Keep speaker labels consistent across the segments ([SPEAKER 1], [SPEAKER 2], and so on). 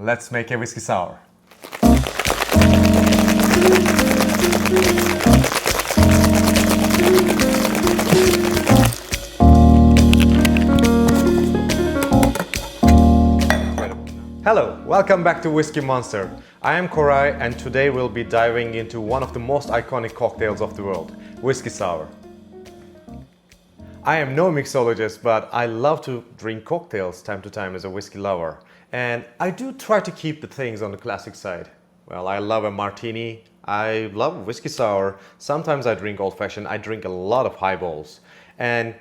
[SPEAKER 1] let's make a whiskey sour. Hello, welcome back to Whiskey Monster. I am Koray and today we'll be diving into one of the most iconic cocktails of the world, whiskey sour. I am no mixologist, but I love to drink cocktails time to time as a whiskey lover. And I do try to keep the things on the classic side. Well, I love a martini, I love whiskey sour, sometimes I drink old-fashioned, I drink a lot of highballs. And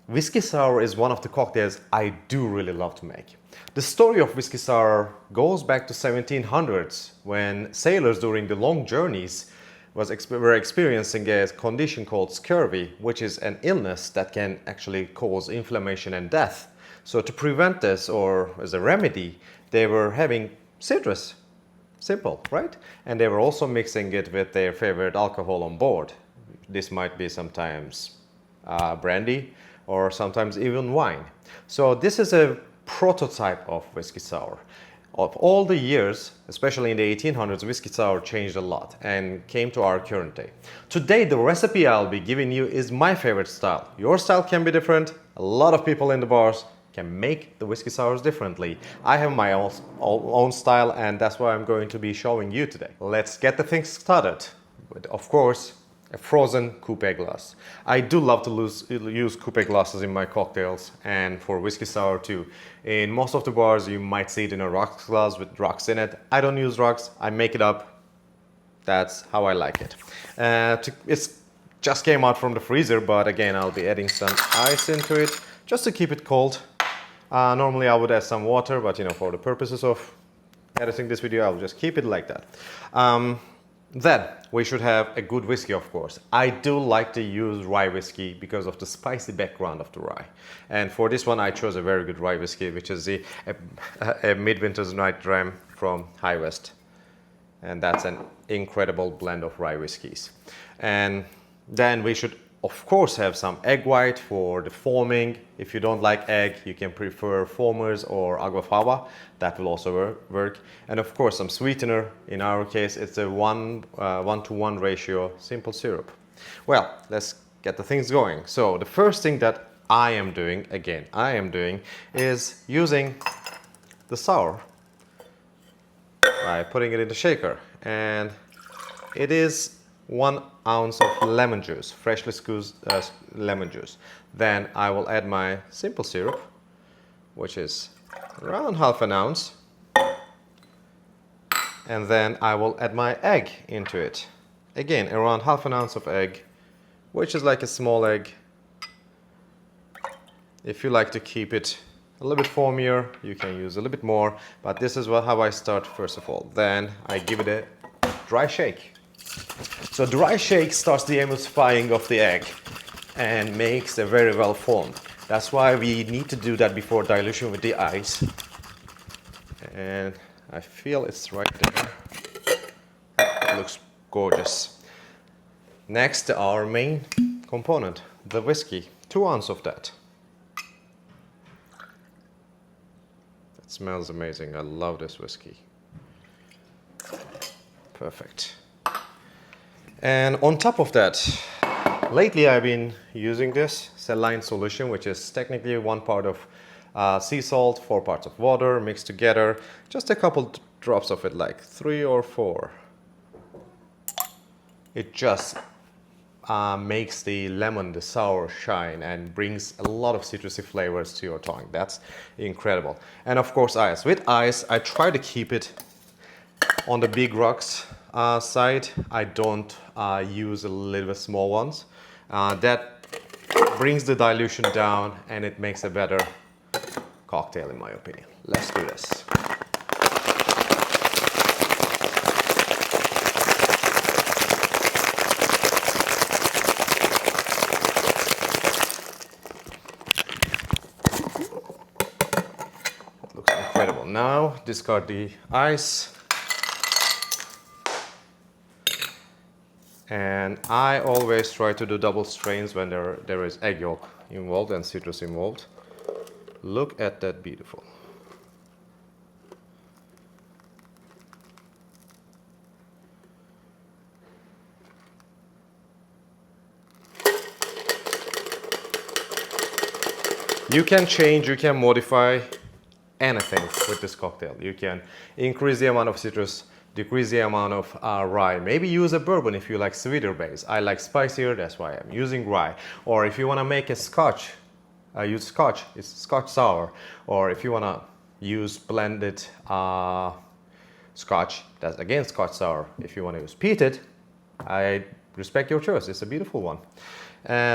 [SPEAKER 1] whiskey sour is one of the cocktails I do really love to make. The story of whiskey sour goes back to 1700s when sailors during the long journeys were experiencing a condition called scurvy, which is an illness that can actually cause inflammation and death. So to prevent this, or as a remedy, they were having citrus. Simple, right? And they were also mixing it with their favorite alcohol on board. This might be sometimes brandy or sometimes even wine. So this is a prototype of whiskey sour. Of all the years, especially in the 1800s, whiskey sour changed a lot and came to our current day. Today, the recipe I'll be giving you is my favorite style. Your style can be different. A lot of people in the bars can make the whiskey sours differently. I have my own style, and that's what I'm going to be showing you today. Let's get the things started with, of course, a frozen coupe glass. I do love to use coupe glasses in my cocktails and for whiskey sour too. In most of the bars you might see it in a rocks glass with rocks in it. I don't use rocks, I make it up. That's how I like it. It just came out from the freezer, but again I'll be adding some ice into it just to keep it cold. Normally I would add some water, but for the purposes of editing this video I'll just keep it like that. Then we should have a good whiskey, of course. I do like to use rye whiskey because of the spicy background of the rye. And for this one I chose a very good rye whiskey, which is a Midwinter's Night Dram from High West. And that's an incredible blend of rye whiskeys. And then we should of course have some egg white for the foaming. If you don't like egg, you can prefer foamers or agua fava. That will also work. And of course some sweetener. In our case it's a 1:1 ratio simple syrup. Well, let's get the things going. So the first thing that I am doing is using the sour by putting it in the shaker. And it is 1 ounce of lemon juice, freshly squeezed lemon juice. Then I will add my simple syrup, which is around half an ounce. And then I will add my egg into it. Again, around half an ounce of egg, which is like a small egg. If you like to keep it a little bit foamier, you can use a little bit more, but this is how I start first of all. Then I give it a dry shake. So dry shake starts the emulsifying of the egg and makes it very well formed. That's why we need to do that before dilution with the ice. And I feel it's right there. It looks gorgeous. Next, our main component, the whiskey. 2 ounces of that. That smells amazing. I love this whiskey. Perfect. And on top of that, lately I've been using this saline solution, which is technically 1 part of sea salt, 4 parts of water mixed together. Just a couple drops of it, like 3 or 4. It just makes the lemon, the sour shine and brings a lot of citrusy flavors to your tongue. That's incredible. And of course ice. With ice, I try to keep it on the big rocks side. I don't use a little bit small ones. That brings the dilution down and it makes a better cocktail in my opinion. Let's do this. It looks incredible. Now discard the ice. And I always try to do double strains when there is egg yolk involved and citrus involved. Look at that beautiful. You can change, you can modify anything with this cocktail. You can increase the amount of citrus, decrease the amount of rye. Maybe use a bourbon if you like sweeter base. I like spicier, that's why I'm using rye. Or if you want to make a scotch, use scotch, it's scotch sour. Or if you want to use blended scotch, that's again scotch sour. If you want to use peated, I respect your choice, it's a beautiful one.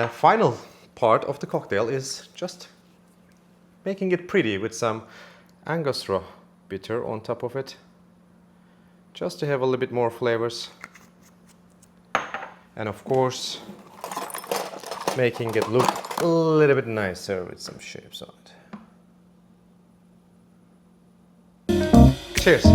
[SPEAKER 1] Final part of the cocktail is just making it pretty with some Angostura bitter on top of it, just to have a little bit more flavors, and of course making it look a little bit nicer with some shapes on it. Cheers!